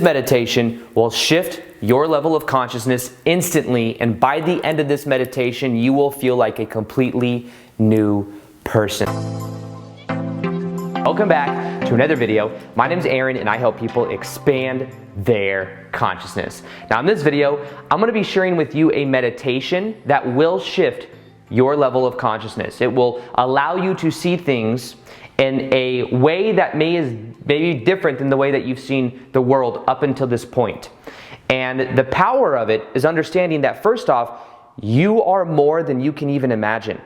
This meditation will shift your level of consciousness instantly, and by the end of this meditation, you will feel like a completely new person. Welcome back to another video. My name is Aaron and I help people expand their consciousness. Now in this video, I'm going to be sharing with you a meditation that will shift your level of consciousness. It will allow you to see things in a way that may be different than the way that you've seen the world up until this point. And the power of it is understanding that first off, you are more than you can even imagine.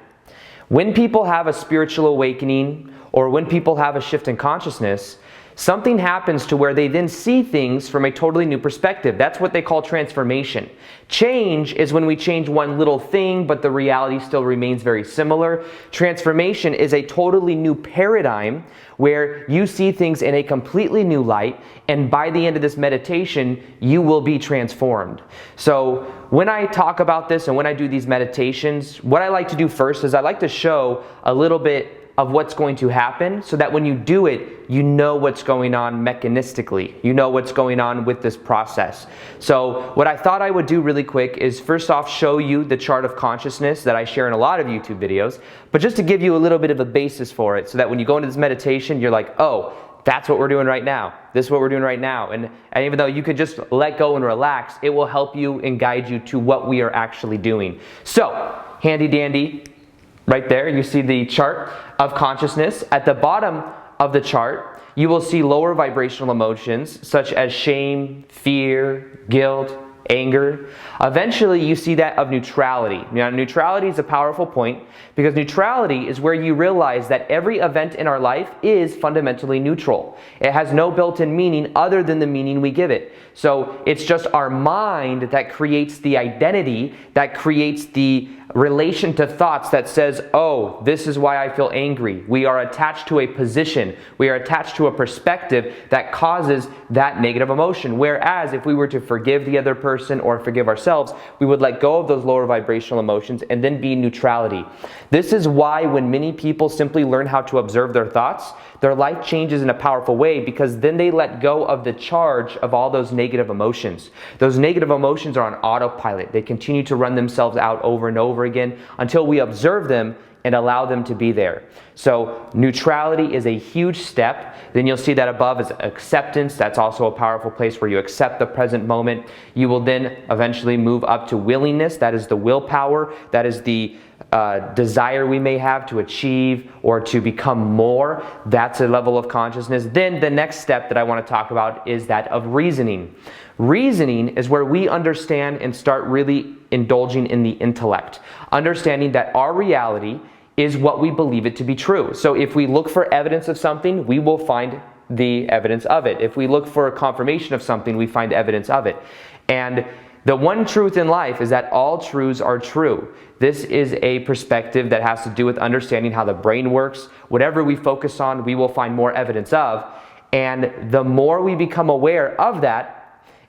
When people have a spiritual awakening, or when people have a shift in consciousness, something happens to where they then see things from a totally new perspective. That's what they call transformation. Change is when we change one little thing, but the reality still remains very similar. Transformation is a totally new paradigm where you see things in a completely new light, and by the end of this meditation, you will be transformed. So when I talk about this and when I do these meditations, what I like to do first is I like to show a little bit of what's going to happen so that when you do it, you know what's going on mechanistically. You know what's going on with this process. So what I thought I would do really quick is first off show you the chart of consciousness that I share in a lot of YouTube videos, but just to give you a little bit of a basis for it so that when you go into this meditation, you're like, oh, that's what we're doing right now. This is what we're doing right now. And even though you could just let go and relax, it will help you and guide you to what we are actually doing. So, handy dandy, right there, you see the chart of consciousness. At the bottom of the chart, you will see lower vibrational emotions such as shame, fear, guilt, anger. Eventually, you see that of neutrality. Now, neutrality is a powerful point because neutrality is where you realize that every event in our life is fundamentally neutral. It has no built-in meaning other than the meaning we give it. So it's just our mind that creates the identity, that creates the relation to thoughts that says, oh, this is why I feel angry. We are attached to a position. We are attached to a perspective that causes that negative emotion. Whereas if we were to forgive the other person or forgive ourselves, we would let go of those lower vibrational emotions and then be in neutrality. This is why when many people simply learn how to observe their thoughts, their life changes in a powerful way because then they let go of the charge of all those negative emotions. Those negative emotions are on autopilot. They continue to run themselves out over and over again until we observe them and allow them to be there. So neutrality is a huge step. Then you'll see that above is acceptance. That's also a powerful place where you accept the present moment. You will then eventually move up to willingness. That is the willpower. That is the desire we may have to achieve or to become more. That's a level of consciousness. Then the next step that I want to talk about is that of reasoning. Reasoning is where we understand and start really indulging in the intellect, understanding that our reality is what we believe it to be true. So if we look for evidence of something, we will find the evidence of it. If we look for a confirmation of something, we find evidence of it. And the one truth in life is that all truths are true. This is a perspective that has to do with understanding how the brain works. Whatever we focus on, we will find more evidence of. And the more we become aware of that,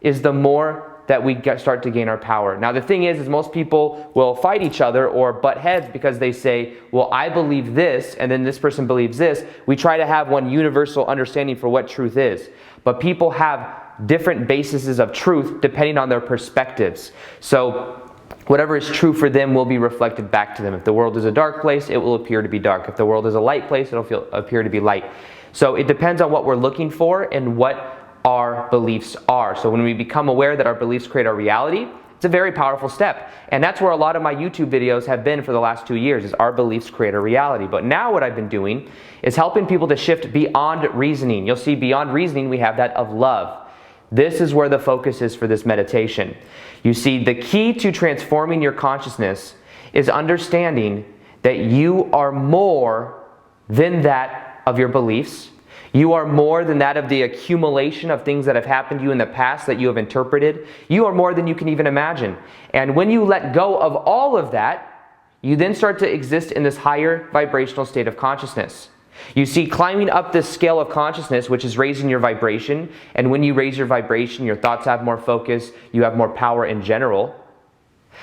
is the more that we start to gain our power. Now the thing is most people will fight each other or butt heads because they say, well, I believe this, and then this person believes this. We try to have one universal understanding for what truth is. But people have different bases of truth depending on their perspectives. So whatever is true for them will be reflected back to them. If the world is a dark place, it will appear to be dark. If the world is a light place, it'll appear to be light. So it depends on what we're looking for and what our beliefs are. So when we become aware that our beliefs create our reality, it's a very powerful step. And that's where a lot of my YouTube videos have been for the last 2 years, is our beliefs create our reality. But now what I've been doing is helping people to shift beyond reasoning. You'll see beyond reasoning, we have that of love. This is where the focus is for this meditation. You see, the key to transforming your consciousness is understanding that you are more than that of your beliefs. You are more than that of the accumulation of things that have happened to you in the past that you have interpreted. You are more than you can even imagine. And when you let go of all of that, you then start to exist in this higher vibrational state of consciousness. You see, climbing up this scale of consciousness, which is raising your vibration, and when you raise your vibration, your thoughts have more focus, you have more power in general.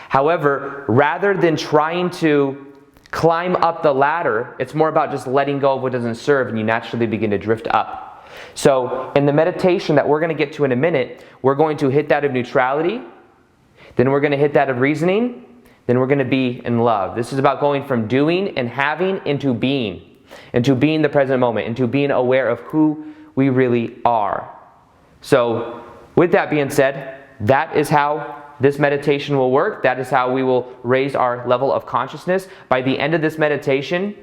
However, rather than trying to climb up the ladder, it's more about just letting go of what doesn't serve, and you naturally begin to drift up. So in the meditation that we're going to get to in a minute, we're going to hit that of neutrality, then we're going to hit that of reasoning, then we're going to be in love. This is about going from doing and having into being the present moment, into being aware of who we really are. So with that being said, that is how this meditation will work. That is how we will raise our level of consciousness. By the end of this meditation,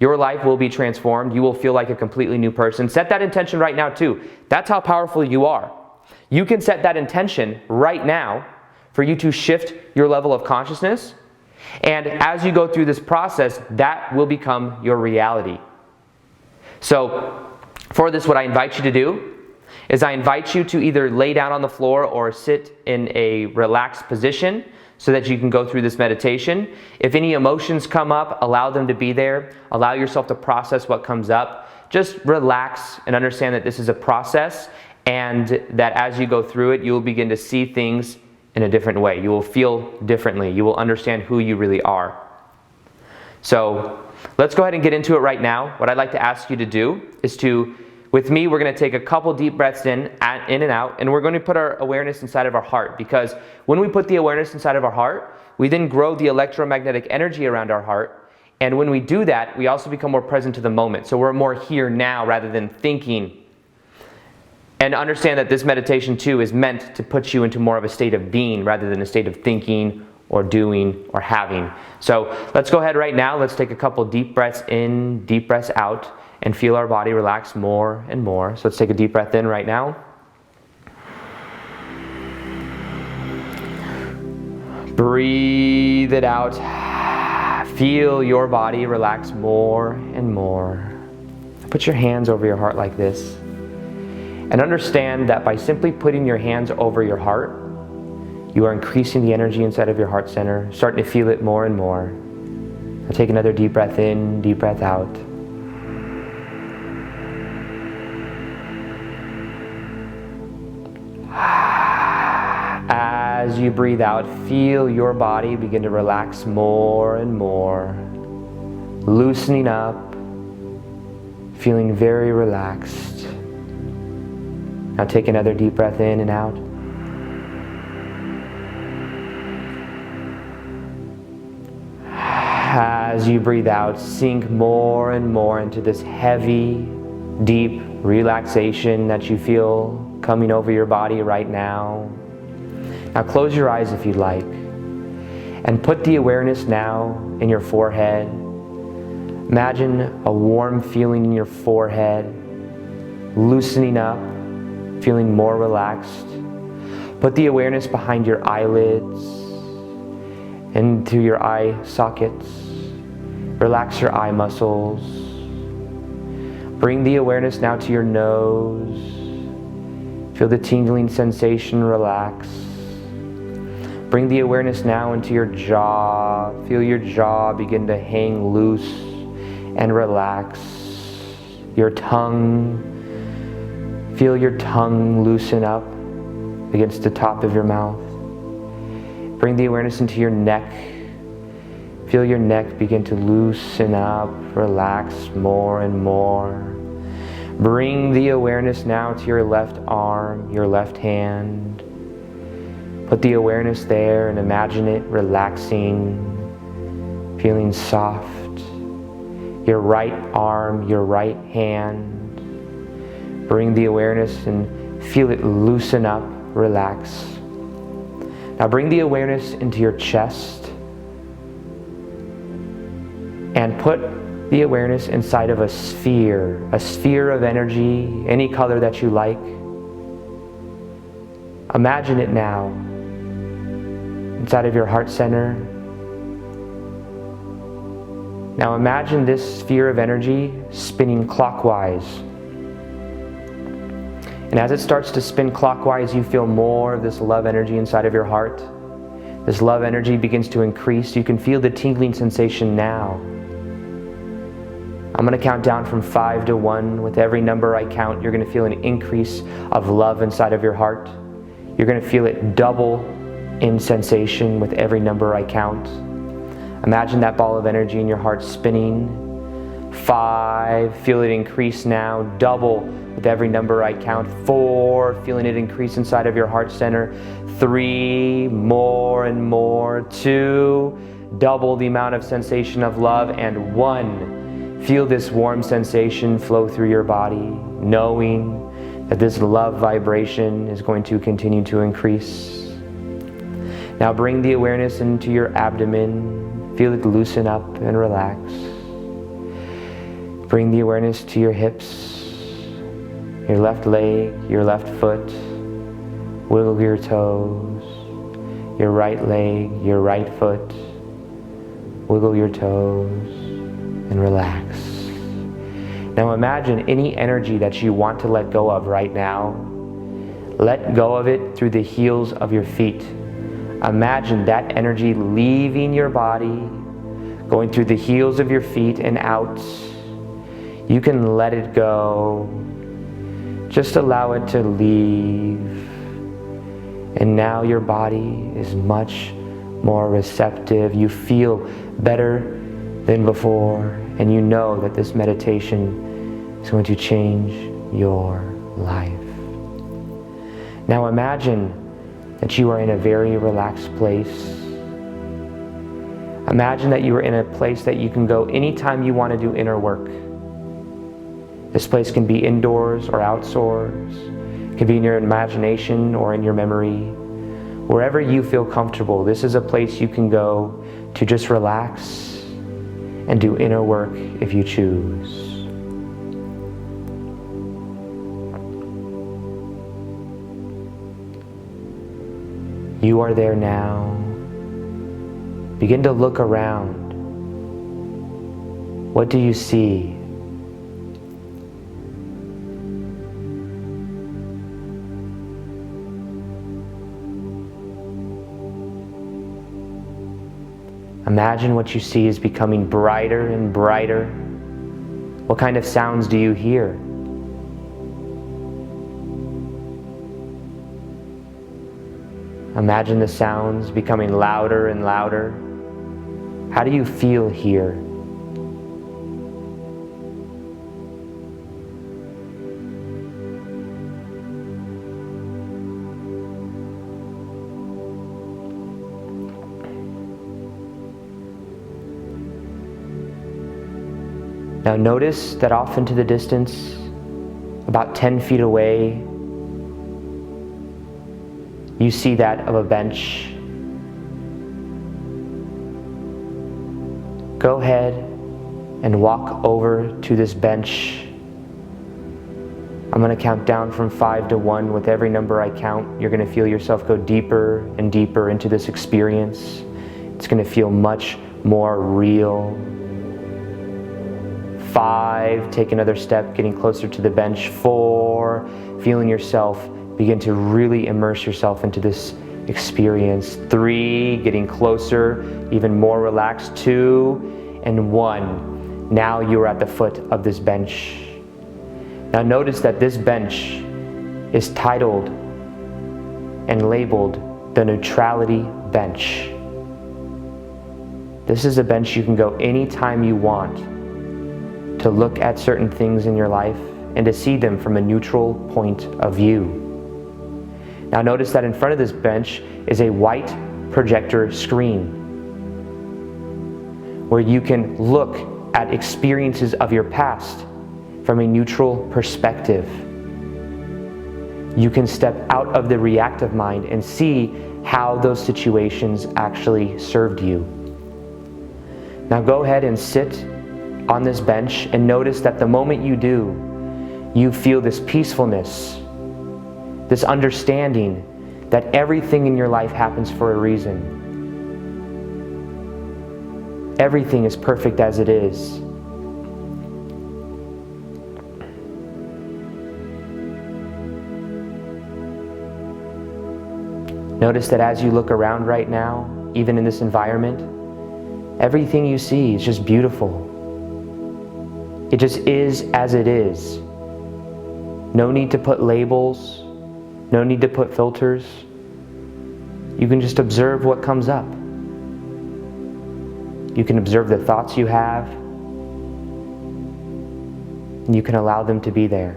your life will be transformed. You will feel like a completely new person. Set that intention right now too. That's how powerful you are. You can set that intention right now for you to shift your level of consciousness. And as you go through this process, that will become your reality. So for this, what I invite you to do is I invite you to either lay down on the floor or sit in a relaxed position so that you can go through this meditation. If any emotions come up, allow them to be there. Allow yourself to process what comes up. Just relax and understand that this is a process, and that as you go through it, you will begin to see things in a different way. You will feel differently. You will understand who you really are. So let's go ahead and get into it right now. What I'd like to ask you to do is with me, we're going to take a couple deep breaths in and out, and we're going to put our awareness inside of our heart, because when we put the awareness inside of our heart, we then grow the electromagnetic energy around our heart, and when we do that, we also become more present to the moment. So we're more here now rather than thinking. And understand that this meditation too is meant to put you into more of a state of being rather than a state of thinking or doing or having. So let's go ahead right now. Let's take a couple deep breaths in, deep breaths out, and feel our body relax more and more. So let's take a deep breath in right now. Breathe it out. Feel your body relax more and more. Put your hands over your heart like this. And understand that by simply putting your hands over your heart, you are increasing the energy inside of your heart center, starting to feel it more and more. Now take another deep breath in, deep breath out. As you breathe out, feel your body begin to relax more and more, loosening up, feeling very relaxed. Now take another deep breath in and out. As you breathe out, sink more and more into this heavy, deep relaxation that you feel coming over your body right now. Now close your eyes if you'd like, and put the awareness now in your forehead. Imagine a warm feeling in your forehead, loosening up, feeling more relaxed. Put the awareness behind your eyelids, into your eye sockets. Relax your eye muscles. Bring the awareness now to your nose. Feel the tingling sensation relax. Bring the awareness now into your jaw. Feel your jaw begin to hang loose and relax. Your tongue. Feel your tongue loosen up against the top of your mouth. Bring the awareness into your neck. Feel your neck begin to loosen up, relax more and more. Bring the awareness now to your left arm, your left hand. Put the awareness there and imagine it relaxing, feeling soft. Your right arm, your right hand. Bring the awareness and feel it loosen up, relax. Now bring the awareness into your chest and put the awareness inside of a sphere of energy, any color that you like. Imagine it now, inside of your heart center. Now imagine this sphere of energy spinning clockwise. And as it starts to spin clockwise, you feel more of this love energy inside of your heart. This love energy begins to increase. You can feel the tingling sensation now. I'm going to count down from 5 to 1. With every number I count, you're going to feel an increase of love inside of your heart. You're going to feel it double in sensation with every number I count. Imagine that ball of energy in your heart spinning. 5, feel it increase now, double with with every number I count. 4, feeling it increase inside of your heart center. 3, more and more. 2, double the amount of sensation of love. And 1, feel this warm sensation flow through your body, knowing that this love vibration is going to continue to increase. Now bring the awareness into your abdomen. Feel it loosen up and relax. Bring the awareness to your hips, your left leg, your left foot. Wiggle your toes, your right leg, your right foot. Wiggle your toes and relax. Now imagine any energy that you want to let go of right now. Let go of it through the heels of your feet. Imagine that energy leaving your body, going through the heels of your feet and out. You can let it go. Just allow it to leave. And now your body is much more receptive. You feel better than before. And you know that this meditation is going to change your life. Now imagine that you are in a very relaxed place. Imagine that you are in a place that you can go anytime you want to do inner work. This place can be indoors or outdoors. It can be in your imagination or in your memory. Wherever you feel comfortable, this is a place you can go to just relax and do inner work if you choose. You are there now. Begin to look around. What do you see? Imagine what you see is becoming brighter and brighter. What kind of sounds do you hear? Imagine the sounds becoming louder and louder. How do you feel here? Now notice that off into the distance, about 10 feet away, you see that of a bench. Go ahead and walk over to this bench. I'm going to count down from 5 to 1. With every number I count, you're going to feel yourself go deeper and deeper into this experience. It's going to feel much more real. 5, take another step, getting closer to the bench. 4, feeling yourself begin to really immerse yourself into this experience. 3, getting closer, even more relaxed. 2, and 1. Now you're at the foot of this bench. Now notice that this bench is titled and labeled the Neutrality Bench. This is a bench you can go anytime you want to look at certain things in your life and to see them from a neutral point of view. Now notice that in front of this bench is a white projector screen where you can look at experiences of your past from a neutral perspective. You can step out of the reactive mind and see how those situations actually served you. Now go ahead and sit on this bench and notice that the moment you do, you feel this peacefulness, this understanding that everything in your life happens for a reason. Everything is perfect as it is. Notice that as you look around right now, even in this environment, everything you see is just beautiful. It just is as it is. No need to put labels, no need to put filters. You can just observe what comes up. You can observe the thoughts you have, and you can allow them to be there.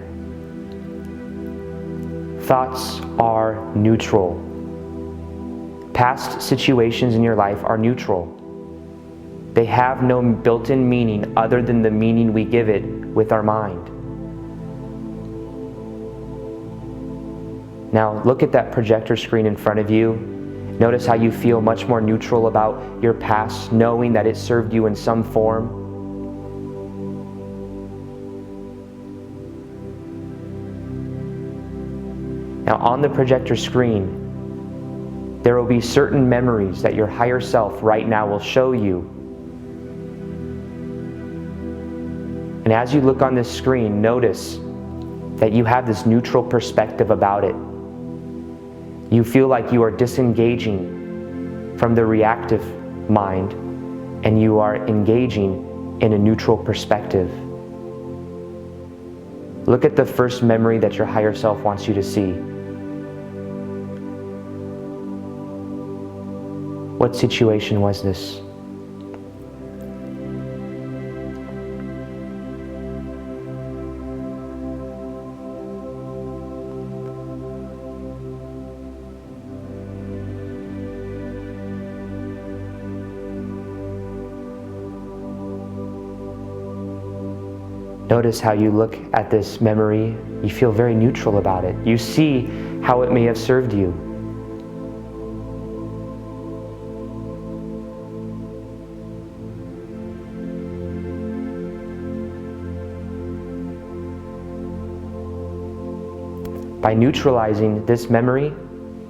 thoughts are neutral. Past situations in your life are neutral. They have no built-in meaning other than the meaning we give it with our mind. Now look at that projector screen in front of you. Notice how you feel much more neutral about your past, knowing that it served you in some form. Now on the projector screen, there will be certain memories that your higher self right now will show you. And as you look on this screen, notice that you have this neutral perspective about it. You feel like you are disengaging from the reactive mind and you are engaging in a neutral perspective. Look at the first memory that your higher self wants you to see. What situation was this? Notice how you look at this memory, you feel very neutral about it. You see how it may have served you. By neutralizing this memory,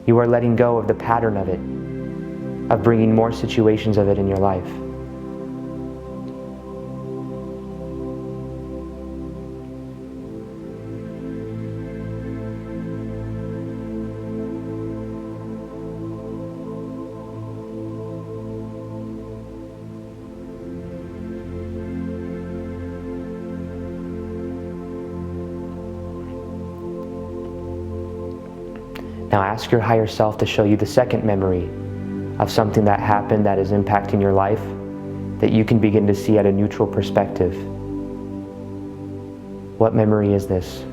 you are letting go of the pattern of it, of bringing more situations of it in your life. Now ask your higher self to show you the second memory of something that happened that is impacting your life, that you can begin to see at a neutral perspective. What memory is this?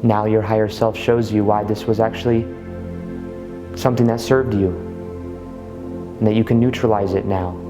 Now your higher self shows you why this was actually something that served you, and that you can neutralize it now.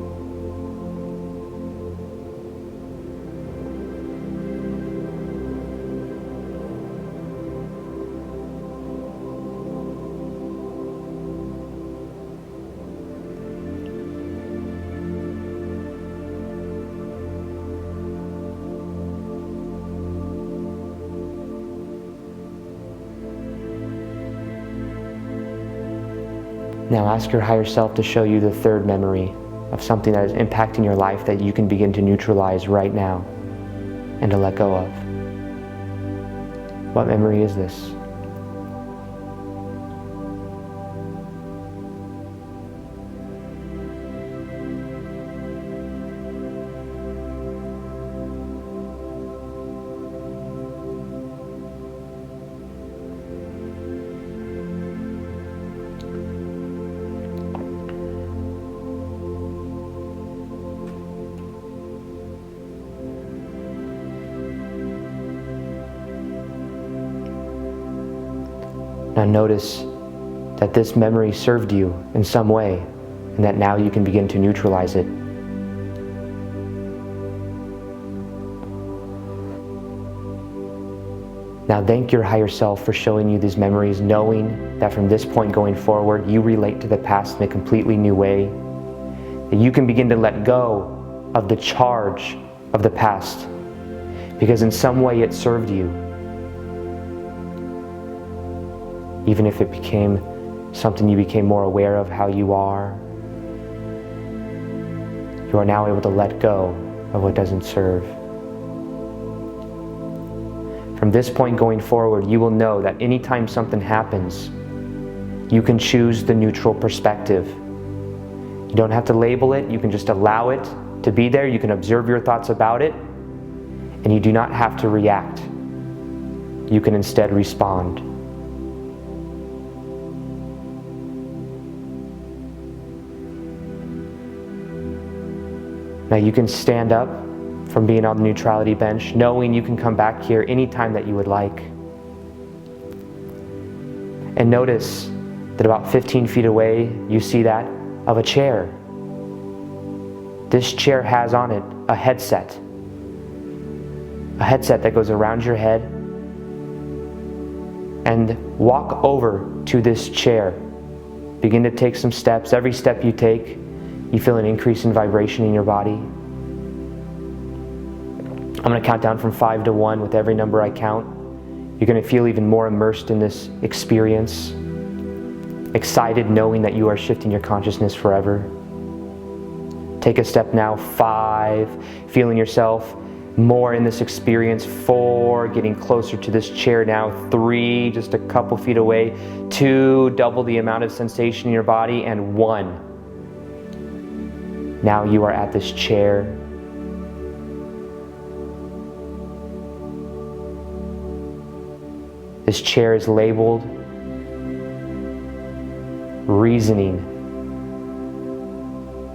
Now ask your higher self to show you the third memory of something that is impacting your life that you can begin to neutralize right now and to let go of. What memory is this? Now notice that this memory served you in some way, and that now you can begin to neutralize it. Now thank your higher self for showing you these memories, knowing that from this point going forward, you relate to the past in a completely new way, that you can begin to let go of the charge of the past, because in some way it served you. Even if it became something you became more aware of how you are now able to let go of what doesn't serve. From this point going forward, you will know that anytime something happens, You can choose the neutral perspective. You don't have to label it. You can just allow it to be there. You can observe your thoughts about it, and you do not have to react. You can instead respond. Now you can stand up from being on the neutrality bench, knowing you can come back here anytime that you would like. And notice that about 15 feet away, you see that of a chair. This chair has on it a headset that goes around your head. And walk over to this chair. Begin to take some steps. Every step you take, you feel an increase in vibration in your body. I'm going to count down from 5 to 1. With every number I count, you're going to feel even more immersed in this experience. Excited knowing that you are shifting your consciousness forever. Take a step now. 5, feeling yourself more in this experience. 4, getting closer to this chair now. 3, just a couple feet away. 2, double the amount of sensation in your body. And 1, now you are at this chair. This chair is labeled reasoning.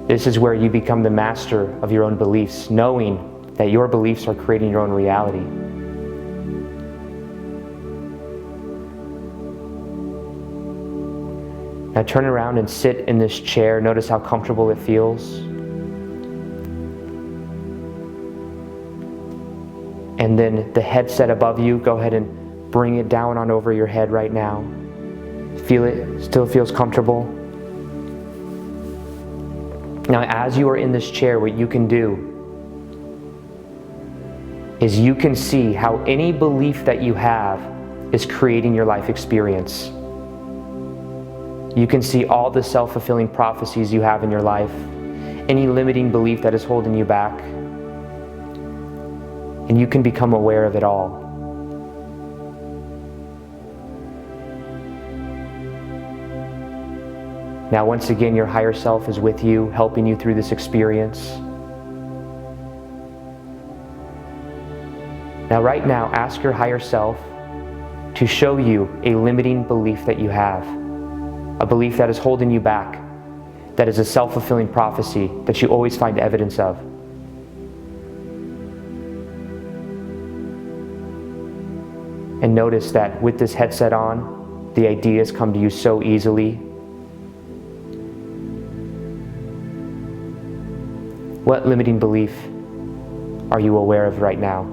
This is where you become the master of your own beliefs, knowing that your beliefs are creating your own reality. Now turn around and sit in this chair. Notice how comfortable it feels. And then the headset above you, go ahead and bring it down on over your head right now. Feel it, still feels comfortable. Now as you are in this chair, what you can do is you can see how any belief that you have is creating your life experience. You can see all the self-fulfilling prophecies you have in your life, any limiting belief that is holding you back, and you can become aware of it all. Now once again, your higher self is with you, helping you through this experience. Now right now, ask your higher self to show you a limiting belief that you have, a belief that is holding you back, that is a self-fulfilling prophecy that you always find evidence of. And notice that with this headset on, the ideas come to you so easily. What limiting belief are you aware of right now?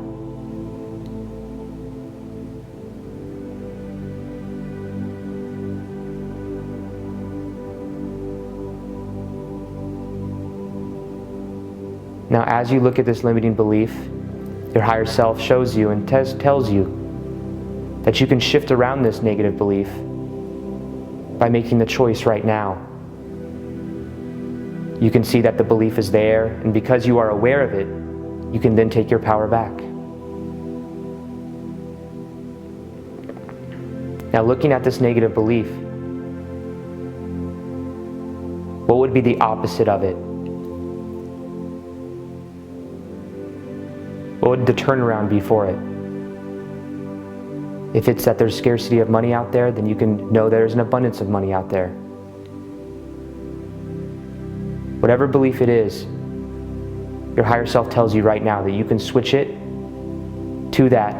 Now, as you look at this limiting belief, your higher self shows you and tells you that you can shift around this negative belief by making the choice right now. You can see that the belief is there, and because you are aware of it, you can then take your power back. Now, looking at this negative belief, what would be the opposite of it? What would the turnaround be for it? If it's that there's scarcity of money out there, then you can know there's an abundance of money out there. Whatever belief it is, your higher self tells you right now that you can switch it to that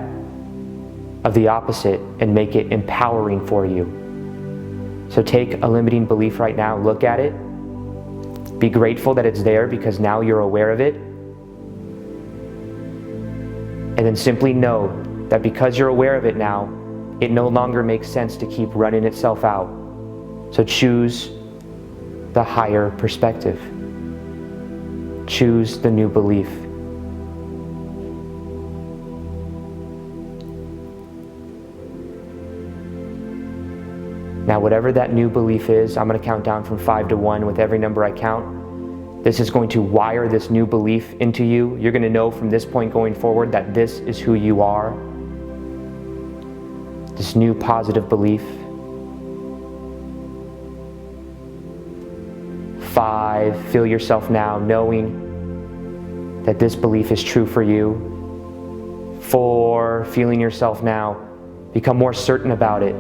of the opposite and make it empowering for you. So take a limiting belief right now, look at it, be grateful that it's there because now you're aware of it, and then simply know that because you're aware of it now, it no longer makes sense to keep running itself out. So choose the higher perspective. Choose the new belief. Now, whatever that new belief is, I'm going to count down from 5 to 1. With every number I count, this is going to wire this new belief into you. You're going to know from this point going forward that this is who you are. This new positive belief. 5, feel yourself now knowing that this belief is true for you. 4, feeling yourself now become more certain about it.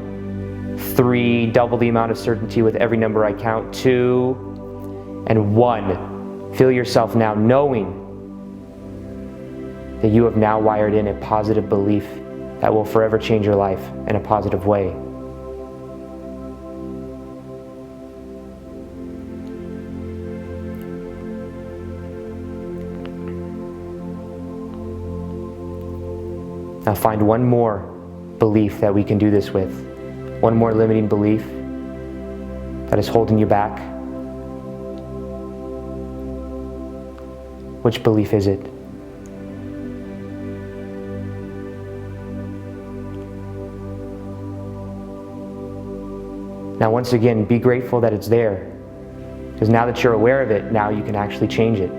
3, double the amount of certainty with every number I count. 2, and 1. Feel yourself now knowing that you have now wired in a positive belief that will forever change your life in a positive way. Now find one more belief that we can do this with. One more limiting belief that is holding you back. Which belief is it? Now once again, be grateful that it's there. Because now that you're aware of it, now you can actually change it.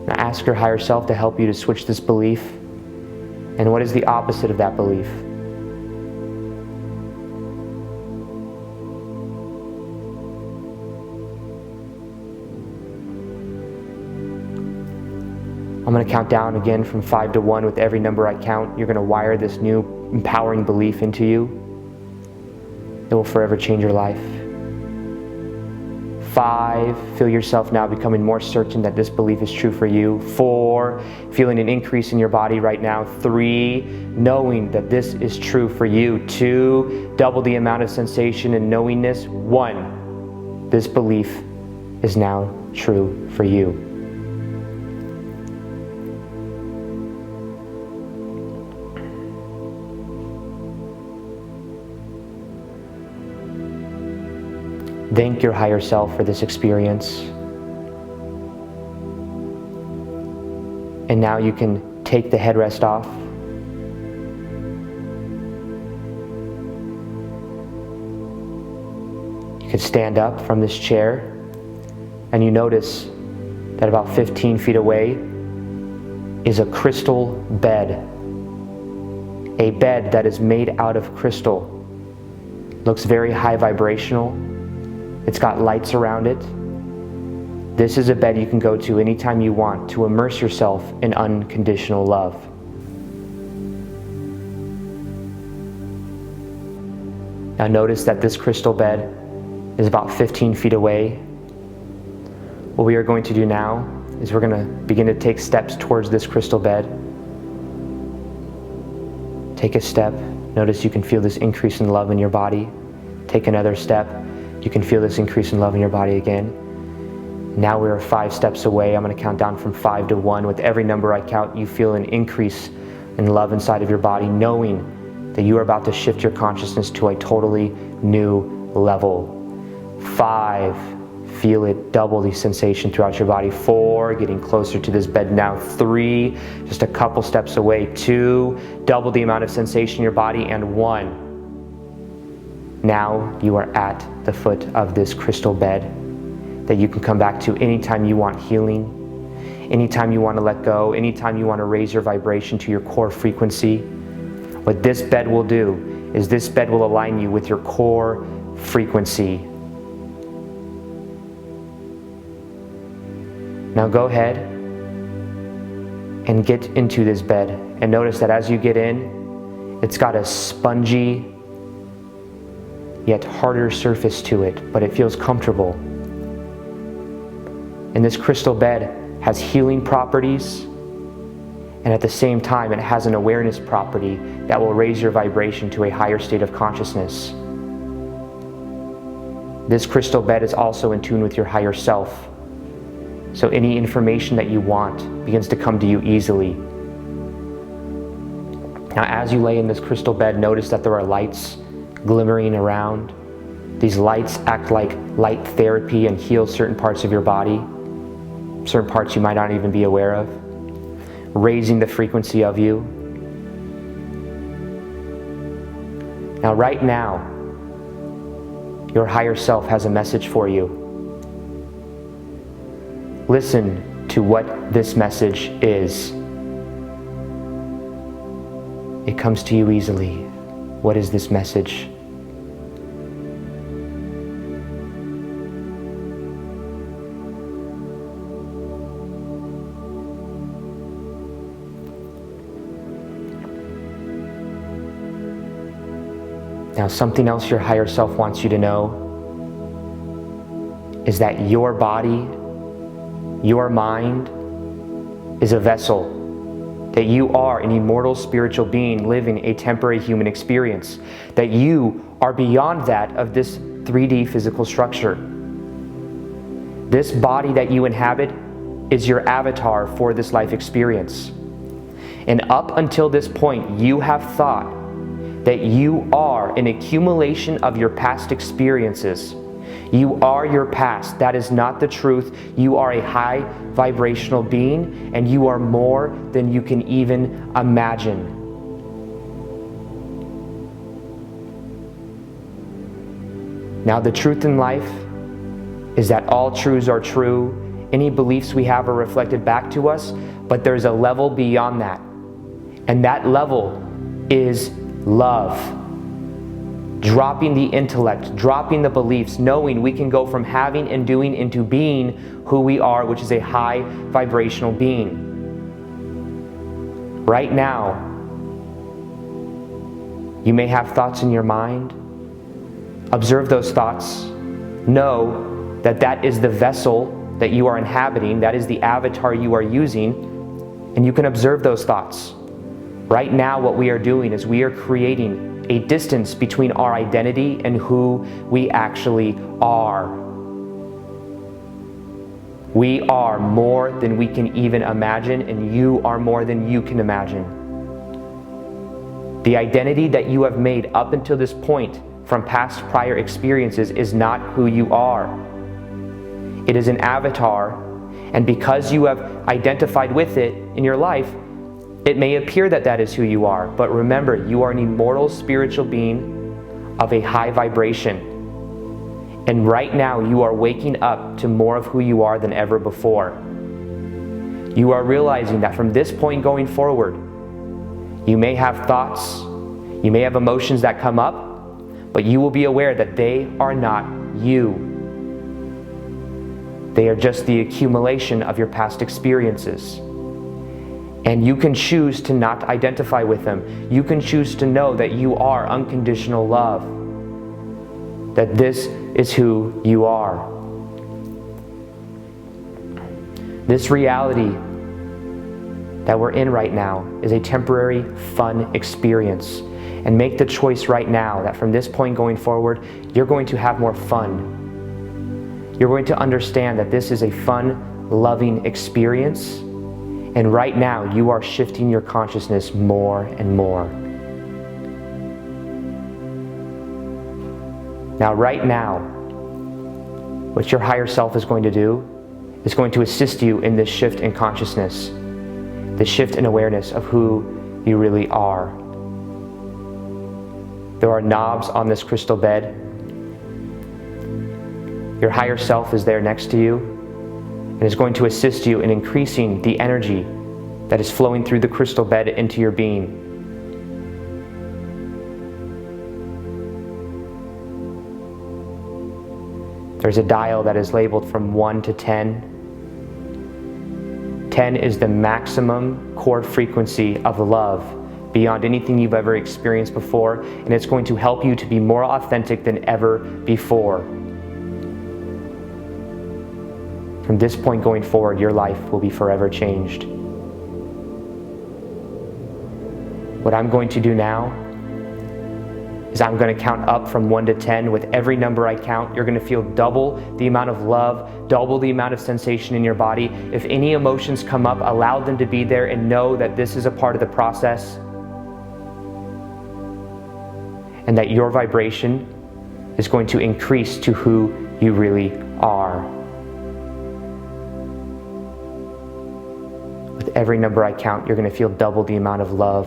Now ask your higher self to help you to switch this belief. And what is the opposite of that belief? I'm going to count down again from 5 to 1. With every number I count, you're going to wire this new empowering belief into you. It will forever change your life. 5, feel yourself now becoming more certain that this belief is true for you. 4, feeling an increase in your body right now. 3, knowing that this is true for you. 2, double the amount of sensation and knowingness. 1, this belief is now true for you. Thank your higher self for this experience. And now you can take the headrest off. You can stand up from this chair, and you notice that about 15 feet away is a crystal bed. A bed that is made out of crystal. Looks very high vibrational. It's got lights around it. This is a bed you can go to anytime you want to immerse yourself in unconditional love. Now notice that this crystal bed is about 15 feet away. What we are going to do now is we're going to begin to take steps towards this crystal bed. Take a step. Notice you can feel this increase in love in your body. Take another step. You can feel this increase in love in your body again. Now we are 5 steps away. I'm going to count down from 5 to 1. With every number I count, you feel an increase in love inside of your body, knowing that you are about to shift your consciousness to a totally new level. 5, feel it double the sensation throughout your body. 4, getting closer to this bed now. 3, just a couple steps away. 2, double the amount of sensation in your body. And 1. Now you are at the foot of this crystal bed that you can come back to anytime you want healing, anytime you want to let go, anytime you want to raise your vibration to your core frequency. What this bed will do is this bed will align you with your core frequency. Now go ahead and get into this bed, and notice that as you get in, it's got a spongy yet harder surface to it, but it feels comfortable. And this crystal bed has healing properties, and at the same time it has an awareness property that will raise your vibration to a higher state of consciousness. This crystal bed is also in tune with your higher self, so any information that you want begins to come to you easily. Now as you lay in this crystal bed, notice that there are lights glimmering around. These lights act like light therapy and heal certain parts of your body, certain parts you might not even be aware of, raising the frequency of you. Now right now, your higher self has a message for you. listen to what this message is. It comes to you easily. What is this message? Now, something else your higher self wants you to know is that your body, your mind, is a vessel, that you are an immortal spiritual being living a temporary human experience, that you are beyond that of this 3D physical structure. This body that you inhabit is your avatar for this life experience. And up until this point, you have thought that you are an accumulation of your past experiences. You are your past. That is not the truth. You are a high vibrational being, and you are more than you can even imagine. Now, the truth in life is that all truths are true. Any beliefs we have are reflected back to us, but there's a level beyond that. And that level is love. Dropping the intellect, dropping the beliefs, knowing we can go from having and doing into being who we are, which is a high vibrational being. Right now, you may have thoughts in your mind. Observe those thoughts. Know that that is the vessel that you are inhabiting, that is the avatar you are using, and you can observe those thoughts. Right now, what we are doing is we are creating a distance between our identity and who we actually are. We are more than we can even imagine, and you are more than you can imagine. The identity that you have made up until this point from past prior experiences is not who you are. It is an avatar, and because you have identified with it in your life, it may appear that that is who you are, but remember, you are an immortal spiritual being of a high vibration. And right now, you are waking up to more of who you are than ever before. You are realizing that from this point going forward, you may have thoughts, you may have emotions that come up, but you will be aware that they are not you. They are just the accumulation of your past experiences. And you can choose to not identify with them. You can choose to know that you are unconditional love. That this is who you are. This reality that we're in right now is a temporary, fun experience. And make the choice right now that from this point going forward, you're going to have more fun. You're going to understand that this is a fun, loving experience. And right now, you are shifting your consciousness more and more. Now, right now, what your higher self is going to do is going to assist you in this shift in consciousness, this shift in awareness of who you really are. There are knobs on this crystal bed. Your higher self is there next to you, and is going to assist you in increasing the energy that is flowing through the crystal bed into your being. There's a dial that is labeled from 1 to 10. 10 is the maximum core frequency of love, beyond anything you've ever experienced before, and it's going to help you to be more authentic than ever before. From this point going forward, your life will be forever changed. What I'm going to do now is I'm going to count up from 1 to 10. With every number I count, you're going to feel double the amount of love, double the amount of sensation in your body. If any emotions come up, allow them to be there and know that this is a part of the process, and that your vibration is going to increase to who you really are. With every number I count, you're going to feel double the amount of love.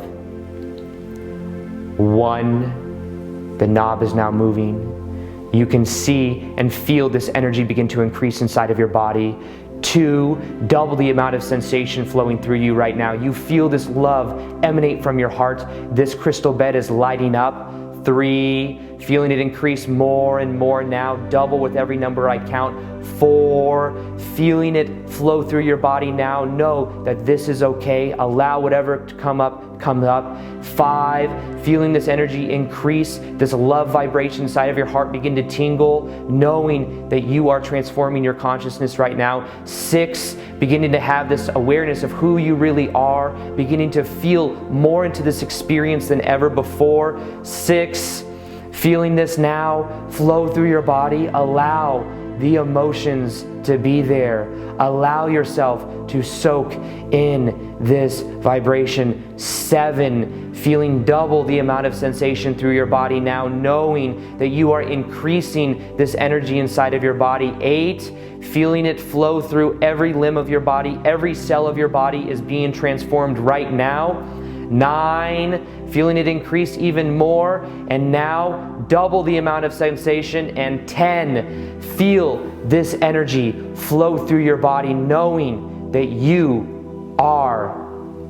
1, the knob is now moving. You can see and feel this energy begin to increase inside of your body. 2, double the amount of sensation flowing through you right now. You feel this love emanate from your heart. This crystal bed is lighting up. 3, feeling it increase more and more now, double with every number I count. 4, feeling it flow through your body now. Know that this is okay. Allow whatever to come up. 5, feeling this energy increase, this love vibration inside of your heart begin to tingle, knowing that you are transforming your consciousness right now. 6, beginning to have this awareness of who you really are, beginning to feel more into this experience than ever before. 6, feeling this now flow through your body. Allow the emotions to be there. Allow yourself to soak in this vibration. 7, feeling double the amount of sensation through your body now, knowing that you are increasing this energy inside of your body. 8, feeling it flow through every limb of your body. Every cell of your body is being transformed right now. 9, feeling it increase even more, and now double the amount of sensation. And 10, feel this energy flow through your body, knowing that you are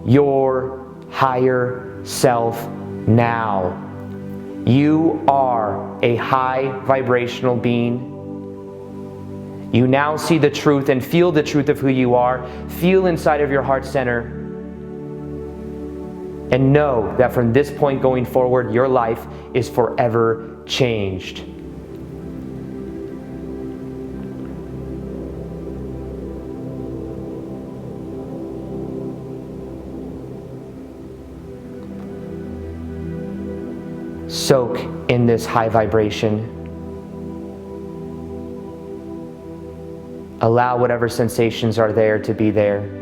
your higher self now. You are a high vibrational being. You now see the truth and feel the truth of who you are. Feel inside of your heart center. And know that from this point going forward, your life is forever changed. Soak in this high vibration. Allow whatever sensations are there to be there.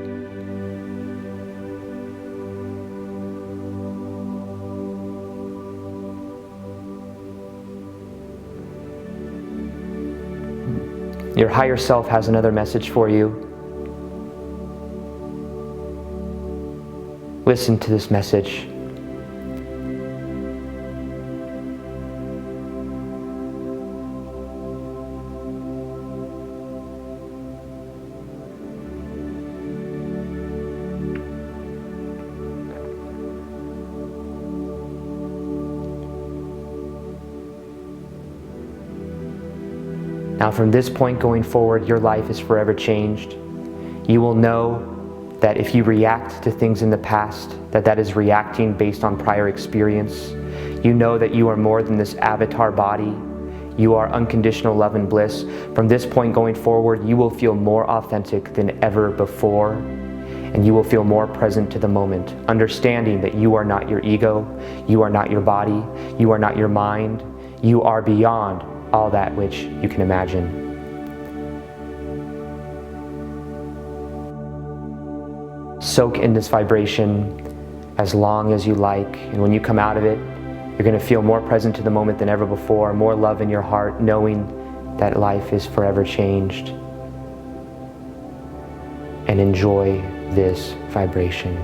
Your higher self has another message for you. Listen to this message. Now from this point going forward, your life is forever changed. You will know that if you react to things in the past, that is reacting based on prior experience. You know that you are more than this avatar body. You are unconditional love and bliss. From this point going forward, you will feel more authentic than ever before, and you will feel more present to the moment, understanding that you are not your ego, you are not your body, you are not your mind, you are beyond all that which you can imagine. Soak in this vibration as long as you like, and when you come out of it, you're going to feel more present to the moment than ever before, more love in your heart, knowing that life is forever changed. And enjoy this vibration.